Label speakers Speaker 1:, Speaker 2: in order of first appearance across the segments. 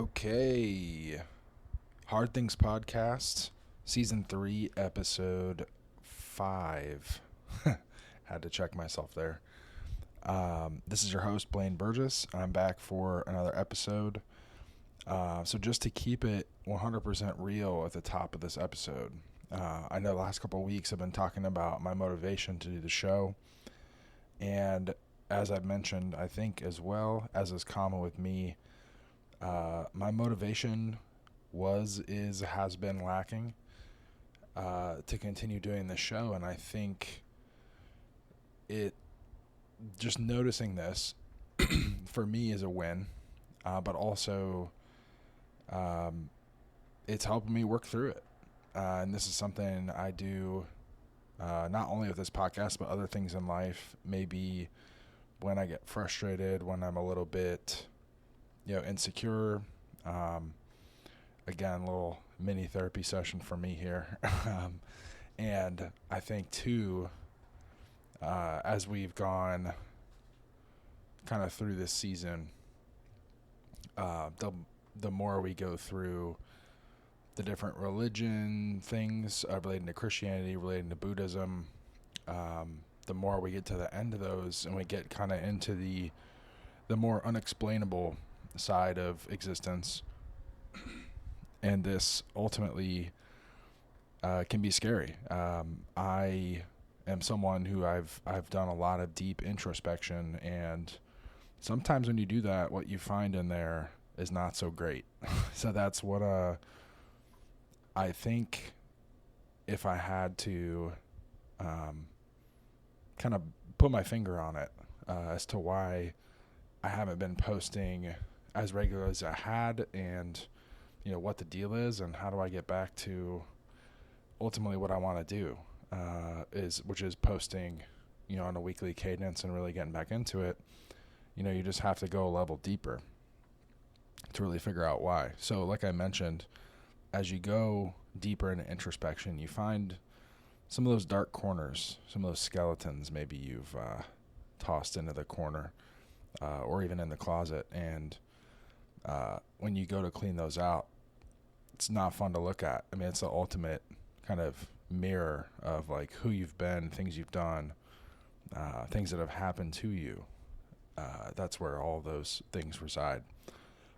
Speaker 1: Okay. Hard Things Podcast, Season 3, Episode 5. Had to check myself there. This is your host, Blaine Burgess. I'm back for another episode. So just to keep it 100% real at the top of this episode, I know the last couple of weeks I've been talking about my motivation to do the show. And as I've mentioned, I think as well, as is common with me, my motivation has been lacking to continue doing the show. And I think just noticing this for me is a win, but also it's helping me work through it. And this is something I do not only with this podcast, but other things in life. Maybe when I get frustrated, when I'm a little bit, insecure. Again, a little mini therapy session for me here. And I think too, as we've gone kind of through this season, the more we go through the different religion things relating to Christianity, relating to Buddhism, the more we get to the end of those and we get kind of into the more unexplainable side of existence. And this ultimately can be scary. I am someone who I've done a lot of deep introspection, and sometimes when you do that, what you find in there is not so great. So that's what I think if I had to kind of put my finger on it as to why I haven't been posting as regularly as I had, and what the deal is, and how do I get back to ultimately what I want to do, which is posting, on a weekly cadence and really getting back into it. You just have to go a level deeper to really figure out why. So like I mentioned, as you go deeper into introspection, you find some of those dark corners, some of those skeletons maybe you've tossed into the corner or even in the closet. And when you go to clean those out, it's not fun to look at. I mean, it's the ultimate kind of mirror of like who you've been, things you've done, things that have happened to you. That's where all those things reside.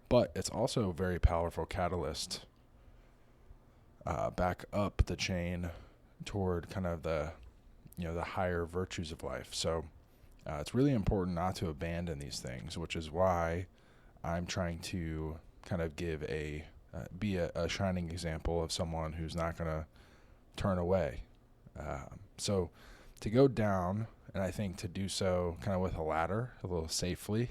Speaker 1: But it's also a very powerful catalyst back up the chain toward kind of the higher virtues of life. So it's really important not to abandon these things, which is why I'm trying to kind of be a shining example of someone who's not going to turn away. So to go down, and I think to do so kind of with a ladder, a little safely,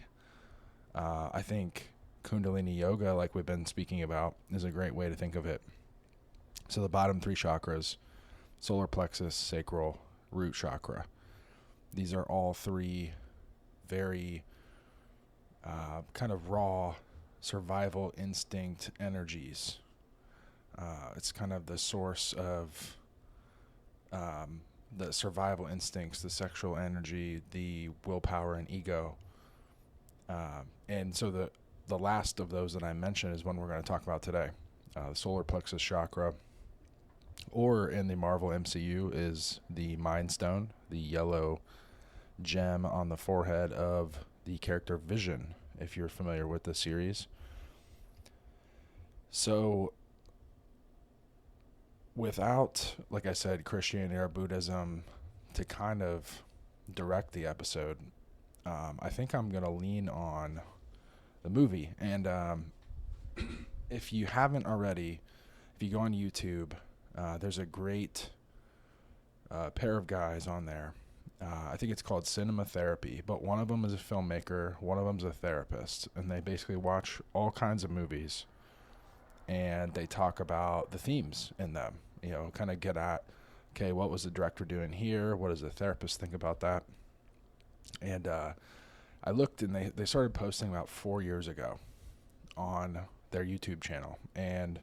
Speaker 1: I think Kundalini Yoga, like we've been speaking about, is a great way to think of it. So the bottom three chakras, Solar Plexus, Sacral, Root Chakra, these are all three very kind of raw survival instinct energies. It's kind of the source of the survival instincts, the sexual energy, the willpower and ego. And so the last of those that I mentioned is one we're going to talk about today. The Solar Plexus chakra, or in the Marvel MCU, is the Mind Stone, the yellow gem on the forehead of the character Vision, if you're familiar with the series. So without, like I said, Christianity or Buddhism to kind of direct the episode, I think I'm going to lean on the movie. And if you haven't already, if you go on YouTube, there's a great pair of guys on there. I think it's called Cinema Therapy, but one of them is a filmmaker, one of them's a therapist, and they basically watch all kinds of movies, and they talk about the themes in them, kind of get at, okay, what was the director doing here? What does the therapist think about that? And I looked, and they started posting about 4 years ago on their YouTube channel, and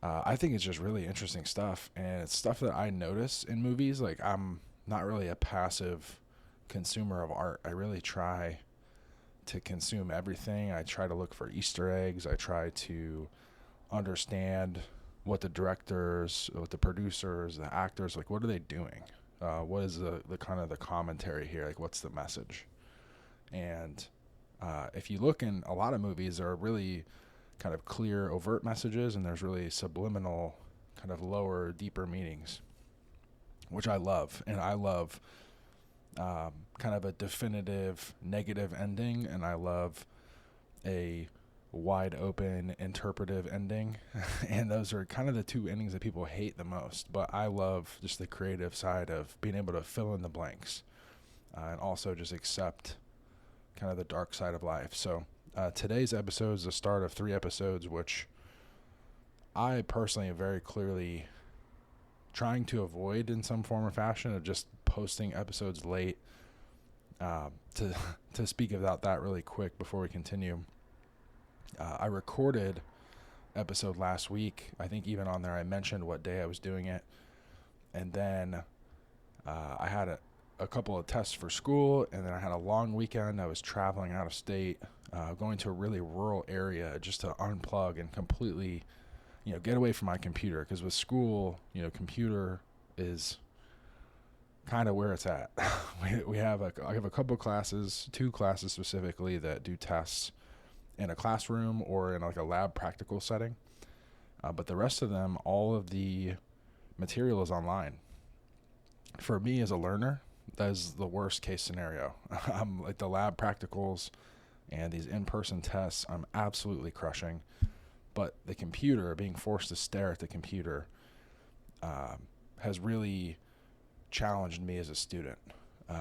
Speaker 1: I think it's just really interesting stuff, and it's stuff that I notice in movies. Like, I'm not really a passive consumer of art. I really try to consume everything. I try to look for Easter eggs. I try to understand what the directors, what the producers, the actors, like, what are they doing? What is the kind of the commentary here? Like, what's the message? And if you look in a lot of movies, there are really kind of clear, overt messages, and there's really subliminal, kind of lower, deeper meanings, which I love. And I love kind of a definitive negative ending, and I love a wide open interpretive ending. And those are kind of the two endings that people hate the most. But I love just the creative side of being able to fill in the blanks, and also just accept kind of the dark side of life. So today's episode is the start of 3 episodes, which I personally am very clearly trying to avoid in some form or fashion, of just posting episodes late. To speak about that really quick before we continue, I recorded episode last week. I think even on there I mentioned what day I was doing it, and then I had a couple of tests for school, and then I had a long weekend. I was traveling out of state, going to a really rural area just to unplug and completely, get away from my computer, because with school, computer is kind of where it's at. I have a couple of classes, 2 classes specifically, that do tests in a classroom or in like a lab practical setting. But the rest of them, all of the material is online. For me as a learner, that is the worst case scenario. I'm like, the lab practicals and these in-person tests, I'm absolutely crushing. But the computer, being forced to stare at the computer, has really challenged me as a student.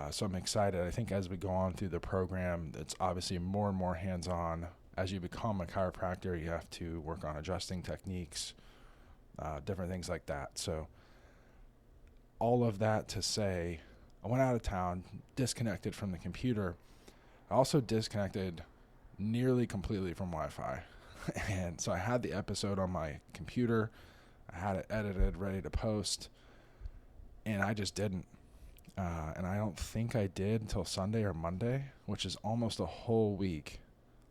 Speaker 1: So I'm excited. I think as we go on through the program, it's obviously more and more hands-on. As you become a chiropractor, you have to work on adjusting techniques, different things like that. So all of that to say, I went out of town, disconnected from the computer. I also disconnected nearly completely from Wi-Fi. And so I had the episode on my computer. I had it edited, ready to post, and I just didn't. And I don't think I did until Sunday or Monday, which is almost a whole week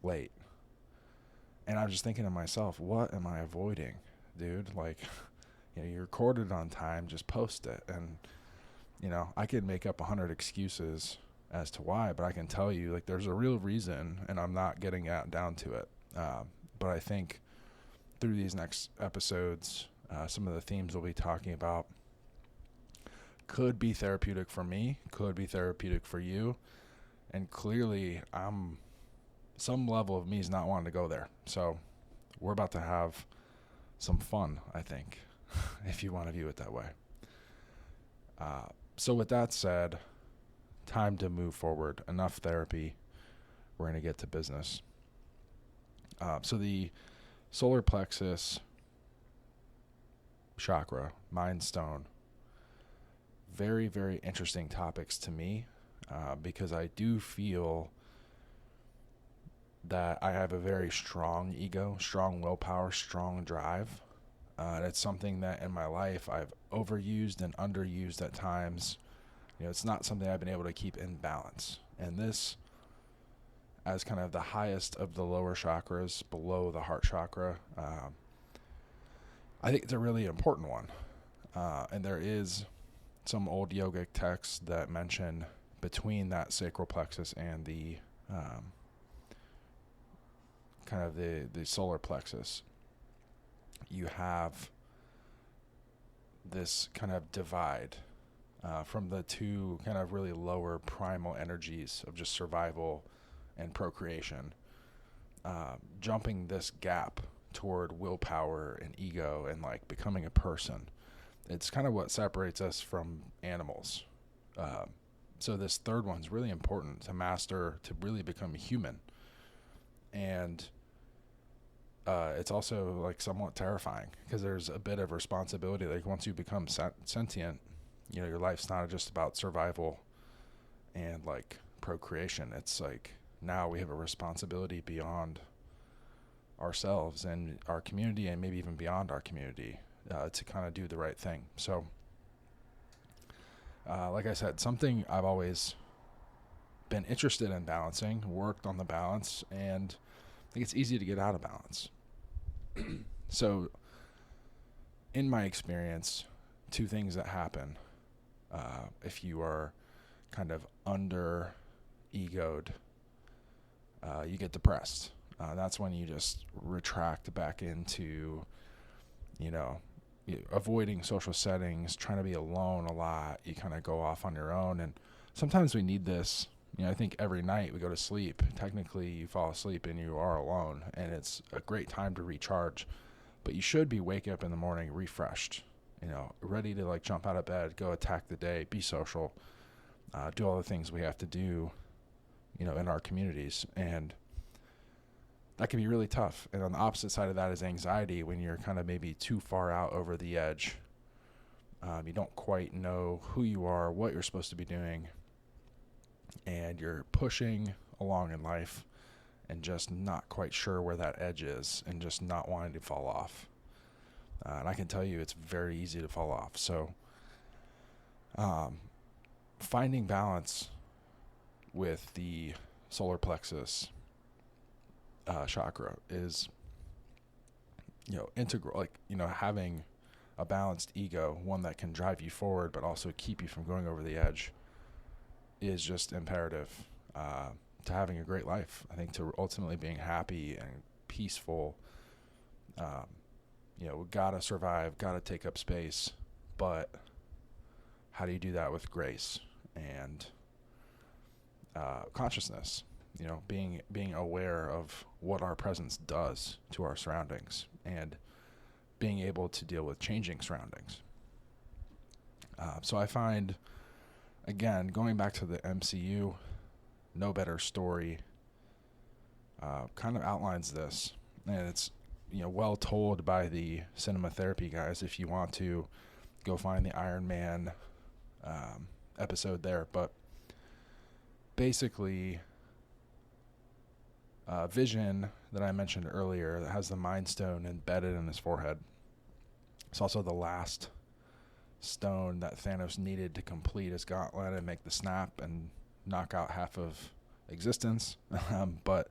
Speaker 1: late. And I was just thinking to myself, what am I avoiding, dude? Like, you recorded on time, just post it. And, I could make up 100 excuses as to why, but I can tell you, like, there's a real reason, and I'm not getting down to it. But I think through these next episodes, some of the themes we'll be talking about could be therapeutic for me, could be therapeutic for you. And clearly, some level of me is not wanting to go there. So we're about to have some fun, I think, if you want to view it that way. So with that said, time to move forward. Enough therapy. We're going to get to business. So the solar plexus chakra, mind stone, very, very interesting topics to me, because I do feel that I have a very strong ego, strong willpower, strong drive. And it's something that in my life I've overused and underused at times. It's not something I've been able to keep in balance. And this, as kind of the highest of the lower chakras below the heart chakra, I think it's a really important one. And there is some old yogic texts that mention between that sacral plexus and the kind of the solar plexus, you have this kind of divide from the 2 kind of really lower primal energies of just survival and procreation, jumping this gap toward willpower and ego and like becoming a person. It's kind of what separates us from animals. So this third one's really important to master, to really become human. And it's also like somewhat terrifying, because there's a bit of responsibility. Like, once you become sentient, your life's not just about survival and like procreation. It's like, now we have a responsibility beyond ourselves and our community, and maybe even beyond our community, to kind of do the right thing. So like I said, something I've always been interested in balancing, worked on the balance, and I think it's easy to get out of balance. So in my experience, two things that happen if you are kind of under egoed, you get depressed. That's when you just retract back into, avoiding social settings, trying to be alone a lot. You kind of go off on your own. And sometimes we need this. I think every night we go to sleep. Technically, you fall asleep and you are alone, and it's a great time to recharge. But you should be waking up in the morning refreshed, ready to like jump out of bed, go attack the day, be social, do all the things we have to do, in our communities. And that can be really tough. And on the opposite side of that is anxiety, when you're kind of maybe too far out over the edge. You don't quite know who you are, what you're supposed to be doing, and you're pushing along in life and just not quite sure where that edge is and just not wanting to fall off. And I can tell you it's very easy to fall off. So finding balance with the solar plexus chakra is, integral, having a balanced ego, one that can drive you forward but also keep you from going over the edge, is just imperative to having a great life. I think to ultimately being happy and peaceful. We gotta survive, gotta take up space, but how do you do that with grace and consciousness? Being aware of what our presence does to our surroundings and being able to deal with changing surroundings. So I find, again, going back to the MCU, No Better Story kind of outlines this, and it's well told by the cinema therapy guys. If you want to go find the Iron Man episode there, but basically Vision that I mentioned earlier, that has the Mind Stone embedded in his forehead. It's also the last stone that Thanos needed to complete his gauntlet and make the snap and knock out half of existence. But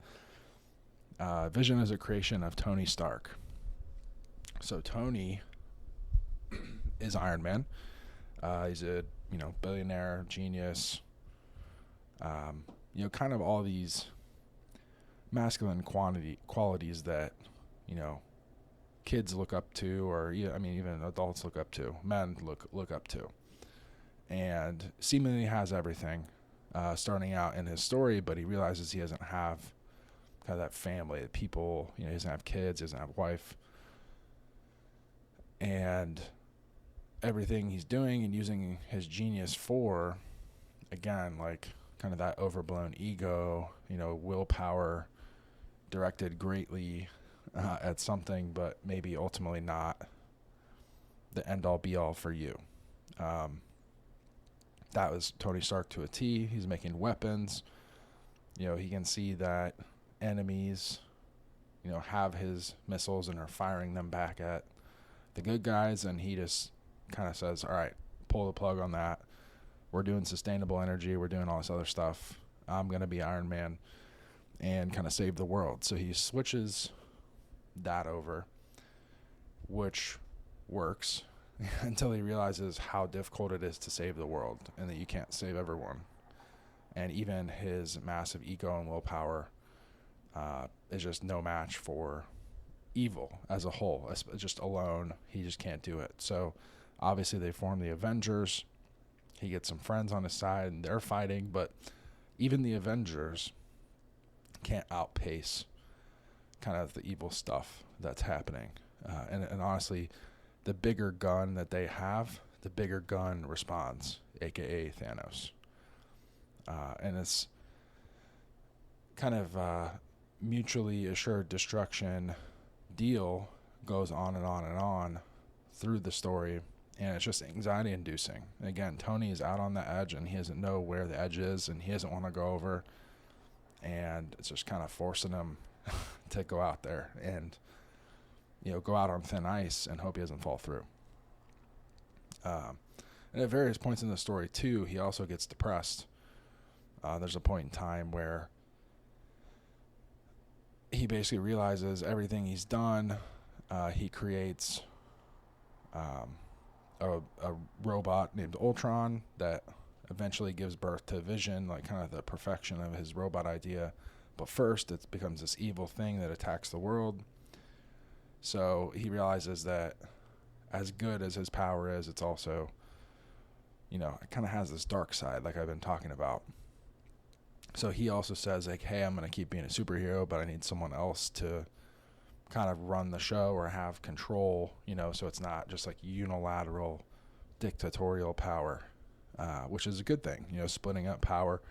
Speaker 1: Vision is a creation of Tony Stark. So Tony is Iron Man. He's a billionaire, genius. Kind of all these masculine qualities that kids look up to, or even adults look up to, men look up to, and seemingly has everything starting out in his story, but he realizes he doesn't have kind of that family, the people, he doesn't have kids, he doesn't have a wife, and everything he's doing and using his genius for, again, like kind of that overblown ego, willpower directed greatly at something, but maybe ultimately not the end all be all for you. That was Tony Stark to a T. He's making weapons. He can see that enemies, have his missiles and are firing them back at the good guys, and he just kind of says, all right, pull the plug on that. We're doing sustainable energy. We're doing all this other stuff. I'm going to be Iron Man and kind of save the world. So he switches that over, which works until he realizes how difficult it is to save the world and that you can't save everyone. And even his massive ego and willpower is just no match for evil as a whole. Just alone, he just can't do it. So obviously they form the Avengers. He gets some friends on his side and they're fighting, but even the Avengers can't outpace kind of the evil stuff that's happening. And honestly, the bigger gun that they have, the bigger gun responds, aka Thanos. And it's kind of mutually assured destruction deal goes on and on and on through the story, and it's just anxiety inducing. Again, Tony is out on the edge and he doesn't know where the edge is and he doesn't want to go over, and it's just kind of forcing him to go out there and go out on thin ice and hope he doesn't fall through. And at various points in the story too, he also gets depressed. there's a point in time where he basically realizes everything he's done. He creates a robot named Ultron that eventually gives birth to Vision, like kind of the perfection of his robot idea. But first, it becomes this evil thing that attacks the world. So he realizes that as good as his power is, it's also, it kind of has this dark side, like I've been talking about. So he also says, like, hey, I'm going to keep being a superhero, but I need someone else to kind of run the show or have control, so it's not just like unilateral dictatorial power, which is a good thing. Splitting up power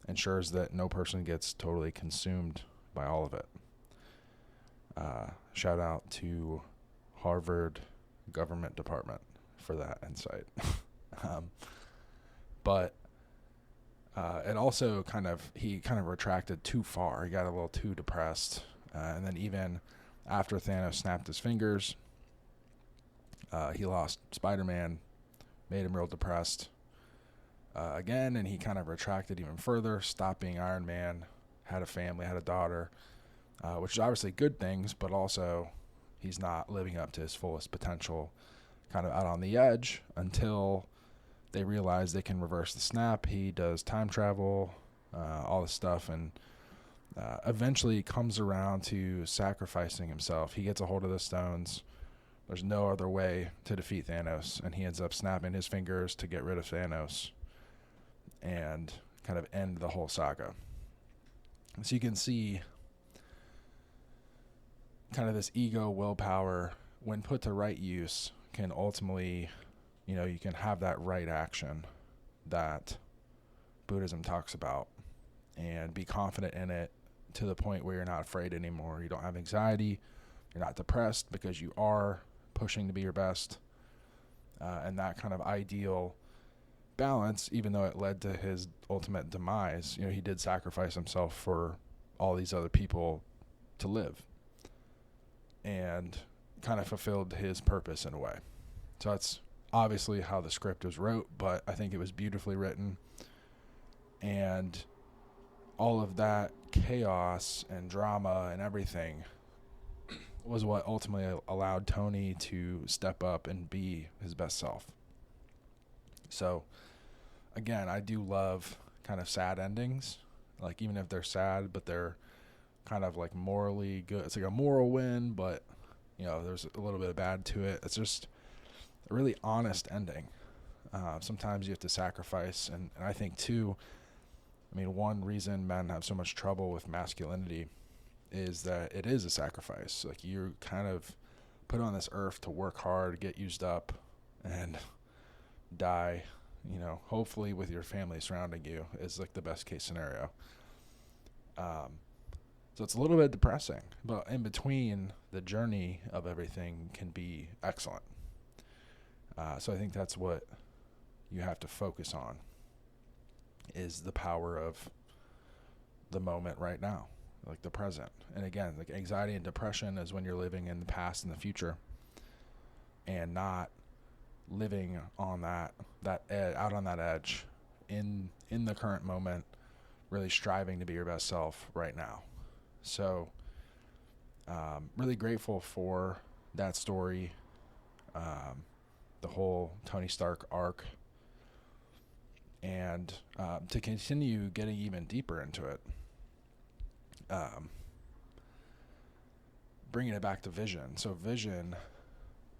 Speaker 1: ensures that no person gets totally consumed by all of it. Shout out to Harvard government department for that insight. But it also he kind of retracted too far. He got a little too depressed. And then even after Thanos snapped his fingers, he lost Spider-Man, made him real depressed again, and he kind of retracted even further, stopped being Iron Man, had a family, had a daughter, which is obviously good things, but also he's not living up to his fullest potential, kind of out on the edge until they realize they can reverse the snap. He does time travel, all this stuff, and eventually comes around to sacrificing himself. He gets a hold of the stones. There's no other way to defeat Thanos, and he ends up snapping his fingers to get rid of Thanos and kind of end the whole saga. So you can see kind of this ego willpower, when put to right use, can ultimately, you can have that right action that Buddhism talks about and be confident in it to the point where you're not afraid anymore. You don't have anxiety. You're not depressed because you are pushing to be your best. And that kind of ideal balance, even though it led to his ultimate demise, he did sacrifice himself for all these other people to live and kind of fulfilled his purpose in a way. So that's obviously how the script was wrote, but I think it was beautifully written. And all of that chaos and drama and everything was what ultimately allowed Tony to step up and be his best self. So, again, I do love kind of sad endings, like even if they're sad, but they're kind of like morally good. It's like a moral win, but, there's a little bit of bad to it. It's just a really honest ending. Sometimes you have to sacrifice, and I think, too, one reason men have so much trouble with masculinity is that it is a sacrifice. Like, you're kind of put on this earth to work hard, get used up, and die, hopefully with your family surrounding you is like the best case scenario. So it's a little bit depressing, but in between, the journey of everything can be excellent. So I think that's what you have to focus on, is the power of the moment right now, like the present. And again, like anxiety and depression is when you're living in the past and the future and not living on that out on that edge in the current moment, really striving to be your best self right now. So really grateful for that story, the whole Tony Stark arc, and to continue getting even deeper into it, bringing it back to Vision. So Vision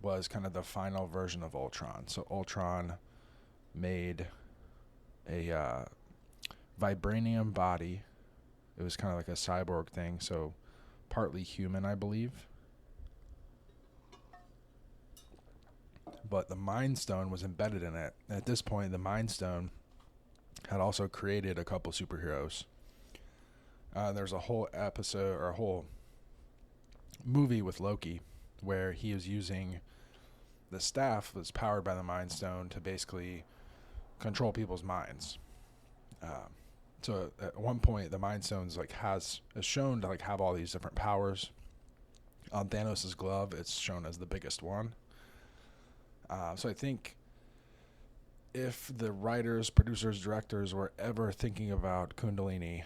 Speaker 1: was kind of the final version of Ultron. So Ultron made a vibranium body. It was kind of like a cyborg thing, so partly human, I believe. But the Mind Stone was embedded in it. At this point, the Mind Stone had also created a couple superheroes. There's a whole episode or a whole movie with Loki where he is using the staff that's powered by the Mind Stone to basically control people's minds. So at one point, the Mind Stone's is shown to have all these different powers. On Thanos' glove, it's shown as the biggest one. So I think if the writers, producers, directors were ever thinking about Kundalini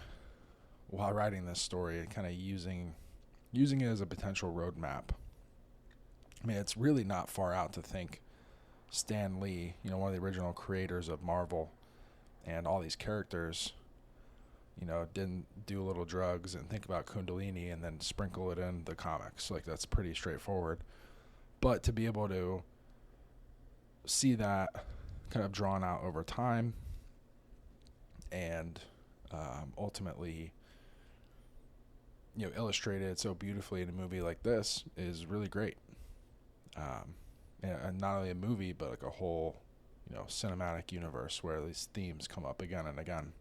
Speaker 1: while writing this story and kind of using it as a potential roadmap, I mean, it's really not far out to think Stan Lee, one of the original creators of Marvel and all these characters, didn't do a little drugs and think about Kundalini and then sprinkle it in the comics. Like, that's pretty straightforward. But to be able to see that kind of drawn out over time and ultimately, illustrated so beautifully in a movie like this is really great. And not only a movie, but like a whole, cinematic universe where these themes come up again and again.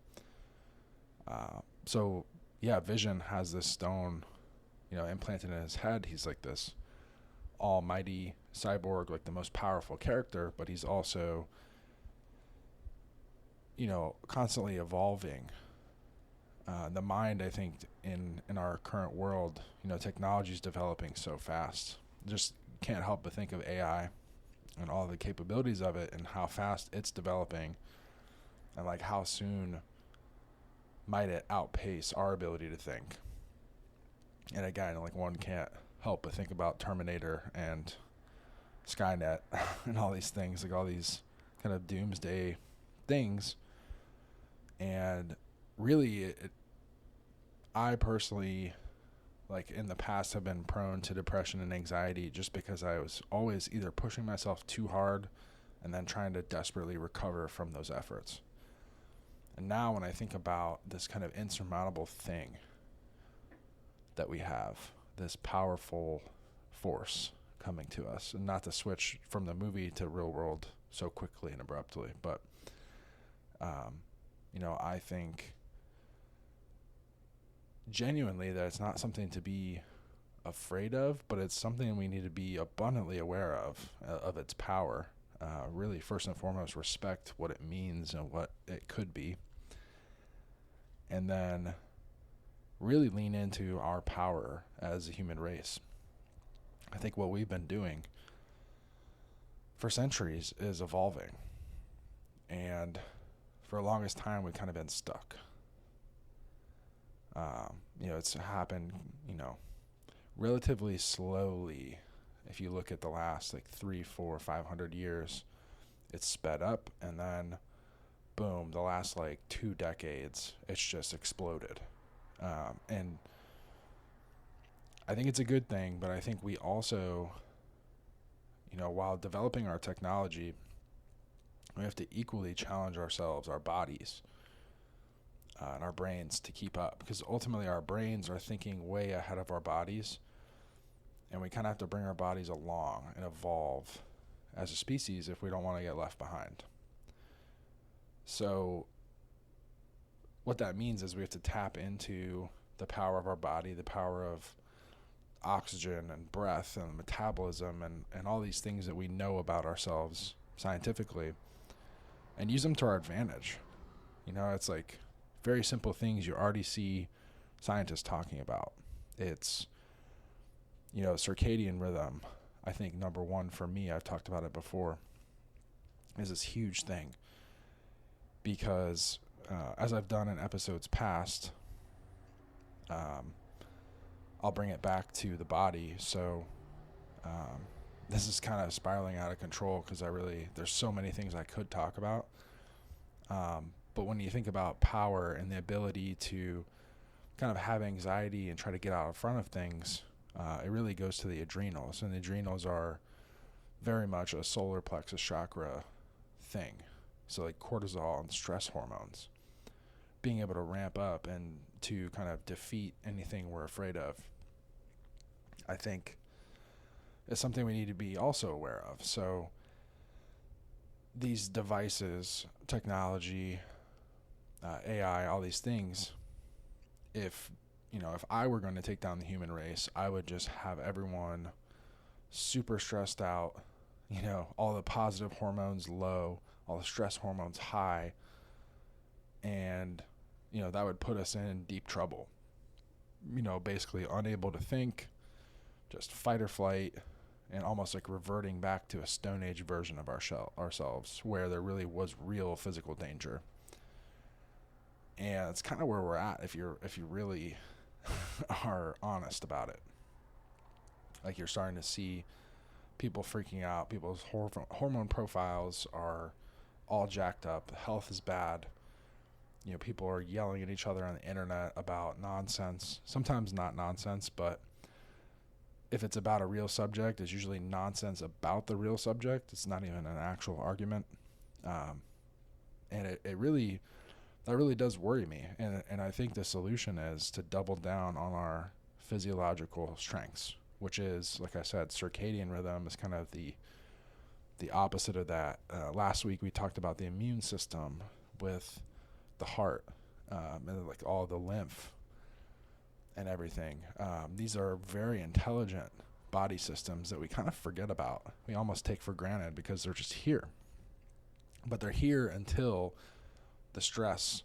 Speaker 1: So yeah, Vision has this stone, implanted in his head. He's like this almighty cyborg, like the most powerful character, but he's also, constantly evolving. The mind, I think, in our current world, technology is developing so fast. Just can't help but think of AI and all the capabilities of it and how fast it's developing, and like how soon might it outpace our ability to think. And again, like, one can't help but think about Terminator and Skynet and all these things, like all these kind of doomsday things. And really, I personally, like, in the past, have been prone to depression and anxiety just because I was always either pushing myself too hard and then trying to desperately recover from those efforts. And now when I think about this kind of insurmountable thing that we have, this powerful force coming to us, and not to switch from the movie to real world so quickly and abruptly, but, I think genuinely that it's not something to be afraid of, but it's something we need to be abundantly aware of its power. Really, first and foremost, respect what it means and what it could be. And then really lean into our power as a human race. I think what we've been doing for centuries is evolving. And for the longest time, we've kind of been stuck. It's happened, relatively slowly. If you look at the last 300, 400, 500 years, it's sped up, and then boom, the last 2 decades, it's just exploded. And I think it's a good thing, but I think we also, while developing our technology, we have to equally challenge ourselves, our bodies, and our brains to keep up, because ultimately our brains are thinking way ahead of our bodies, and we kind of have to bring our bodies along and evolve as a species if we don't want to get left behind. So what that means is we have to tap into the power of our body, the power of oxygen and breath and metabolism and all these things that we know about ourselves scientifically, and use them to our advantage. It's like very simple things you already see scientists talking about. It's, circadian rhythm. I think number one for me, I've talked about it before, is this huge thing. Because as I've done in episodes past, I'll bring it back to the body. So this is kind of spiraling out of control because there's so many things I could talk about. But when you think about power and the ability to kind of have anxiety and try to get out in front of things, it really goes to the adrenals. And the adrenals are very much a solar plexus chakra thing. So like cortisol and stress hormones, being able to ramp up and to kind of defeat anything we're afraid of, I think is something we need to be also aware of. So these devices, technology, AI, all these things, if I were going to take down the human race, I would just have everyone super stressed out, all the positive hormones low, all the stress hormones high, and, that would put us in deep trouble. Basically unable to think, just fight or flight, and almost like reverting back to a Stone Age version of ourselves, where there really was real physical danger. And it's kind of where we're at if you really are honest about it. Like, you're starting to see people freaking out. People's hormone profiles are all jacked up. Health is bad. People are yelling at each other on the internet about nonsense. Sometimes not nonsense, but if it's about a real subject, it's usually nonsense about the real subject. It's not even an actual argument. And that really does worry me. And I think the solution is to double down on our physiological strengths, which is, like I said, circadian rhythm is kind of the opposite of that. Last week we talked about the immune system with the heart, and like all the lymph and everything. These are very intelligent body systems that we kind of forget about. We almost take for granted because they're just here. But they're here until the stress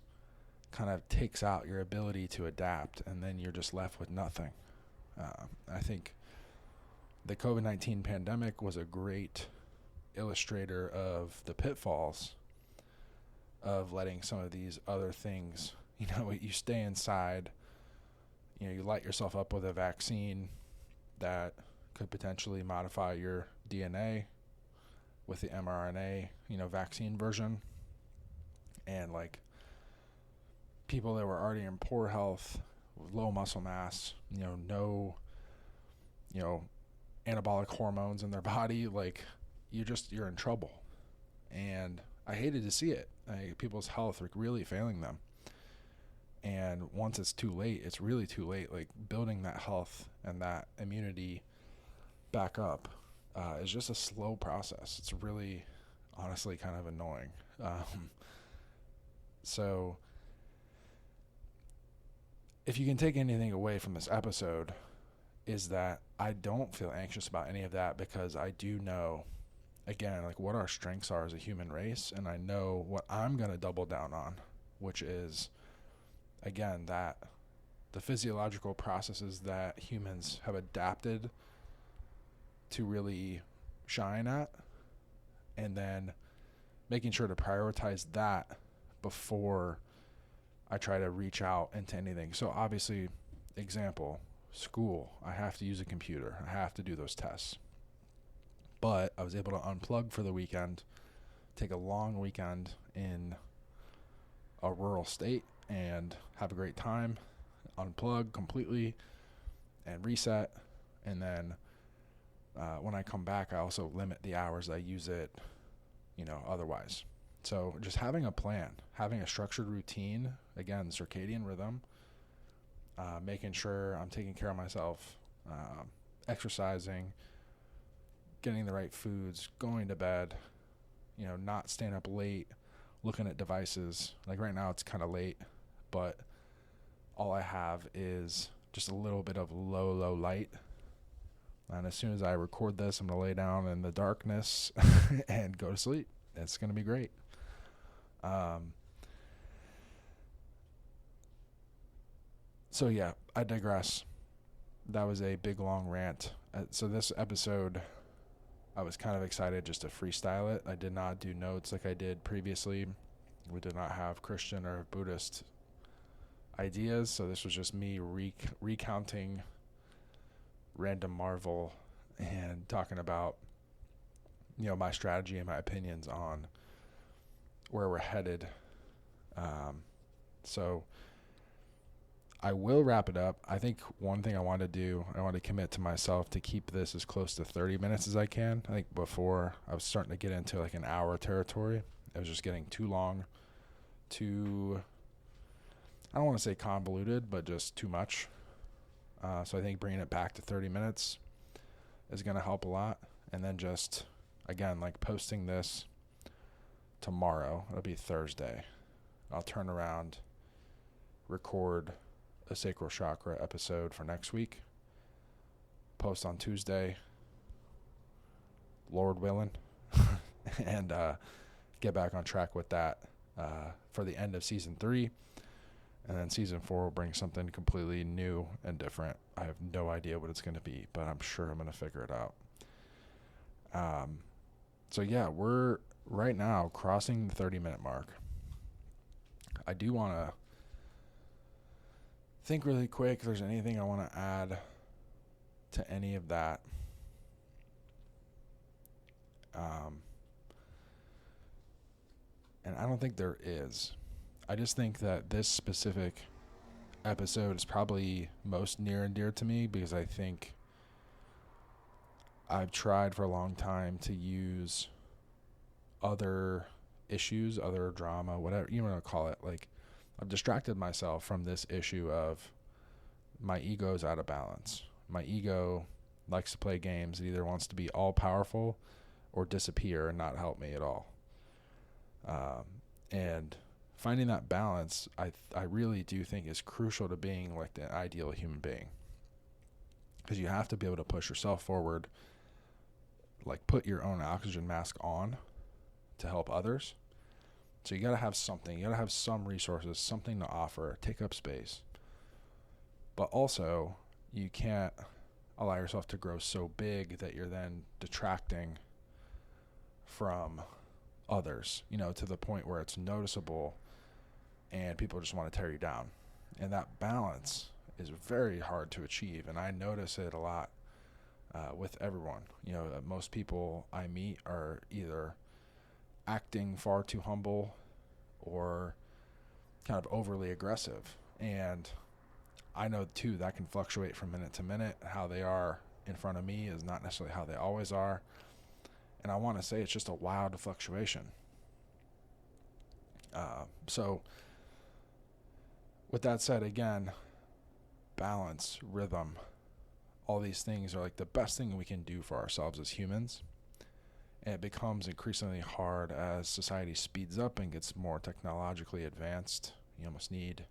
Speaker 1: kind of takes out your ability to adapt, and then you're just left with nothing. I think the COVID-19 pandemic was a great illustrator of the pitfalls of letting some of these other things, you stay inside, you light yourself up with a vaccine that could potentially modify your DNA with the mRNA, vaccine version. And like people that were already in poor health, with low muscle mass, no, anabolic hormones in their body, like you're in trouble. And I hated to see it. People's health are really failing them. And once it's too late, it's really too late. Like, building that health and that immunity back up is just a slow process. It's really, honestly, kind of annoying. So if you can take anything away from this episode, is that I don't feel anxious about any of that, because I do know, again, like what our strengths are as a human race, and I know what I'm going to double down on, which is, again, that the physiological processes that humans have adapted to really shine at, and then making sure to prioritize that before I try to reach out into anything. So obviously, example, school, I have to use a computer. I have to do those tests. But I was able to unplug for the weekend, take a long weekend in a rural state and have a great time, unplug completely and reset. And then when I come back, I also limit the hours I use it, otherwise. So just having a plan, having a structured routine, again, circadian rhythm, making sure I'm taking care of myself, exercising, getting the right foods, going to bed, not staying up late, looking at devices. Like right now it's kind of late, but all I have is just a little bit of low light. And as soon as I record this, I'm going to lay down in the darkness and go to sleep. It's going to be great. So yeah, I digress. That was a big long rant. So this episode, I was kind of excited just to freestyle it. I did not do notes like I did previously. We did not have Christian or Buddhist ideas, so this was just me recounting random Marvel and talking about, my strategy and my opinions on where we're headed. So I will wrap it up. I think one thing I want to do, I want to commit to myself to keep this as close to 30 minutes as I can. I think before I was starting to get into like an hour territory. It was just getting too long, I don't want to say convoluted, but just too much. So I think bringing it back to 30 minutes is going to help a lot. And then just, again, like posting this tomorrow. It'll be Thursday. I'll turn around, record a sacral chakra episode for next week, post on Tuesday, Lord willing, and get back on track with that for the end of season 3. And then season 4 will bring something completely new and different. I have no idea what it's going to be, but I'm sure I'm going to figure it out. So yeah, we're right now crossing the 30-minute mark. I do want to think really quick if there's anything I want to add to any of that. And I don't think there is. I just think that this specific episode is probably most near and dear to me because I think I've tried for a long time to use other issues, other drama, whatever you want to call it. Like, I've distracted myself from this issue of my ego's out of balance. My ego likes to play games. It either wants to be all powerful or disappear and not help me at all. And finding that balance, I really do think is crucial to being like the ideal human being. Because you have to be able to push yourself forward, like put your own oxygen mask on to help others. So you got to have something. You got to have some resources, something to offer, take up space. But also, you can't allow yourself to grow so big that you're then detracting from others, to the point where it's noticeable and people just want to tear you down. And that balance is very hard to achieve. And I notice it a lot with everyone. Most people I meet are either acting far too humble or kind of overly aggressive. And I know too that can fluctuate from minute to minute. How they are in front of me is not necessarily how they always are. And I want to say it's just a wild fluctuation. So with that said, again, balance, rhythm, all these things are like the best thing we can do for ourselves as humans. And it becomes increasingly hard as society speeds up and gets more technologically advanced. You almost need,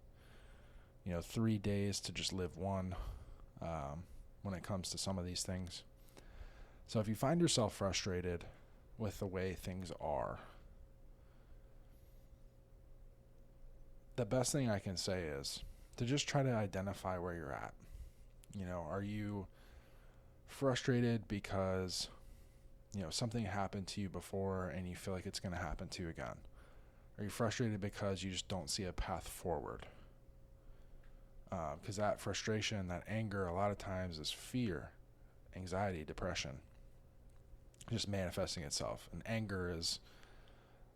Speaker 1: 3 days to just live one when it comes to some of these things. So if you find yourself frustrated with the way things are, the best thing I can say is to just try to identify where you're at. Are you frustrated because, something happened to you before and you feel like it's going to happen to you again? Are you frustrated because you just don't see a path forward? Because that frustration, that anger, a lot of times is fear, anxiety, depression, just manifesting itself. And anger is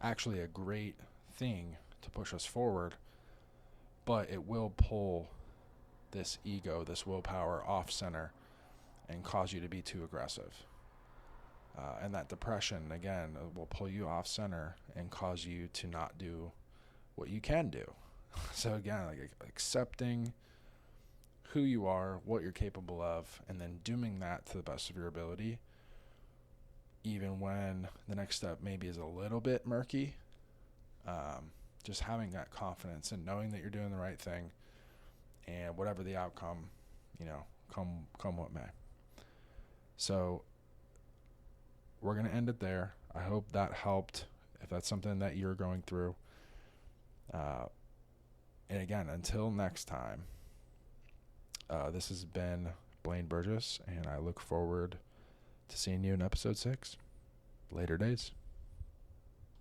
Speaker 1: actually a great thing to push us forward, but it will pull this ego, this willpower off center and cause you to be too aggressive. And that depression, again, will pull you off center and cause you to not do what you can do. So again, like accepting who you are, what you're capable of, and then doing that to the best of your ability, even when the next step maybe is a little bit murky. Just having that confidence and knowing that you're doing the right thing, and whatever the outcome, come what may. So we're going to end it there. I hope that helped if that's something that you're going through. And again, until next time, this has been Blaine Burgess, and I look forward to seeing you in episode 6. Later days.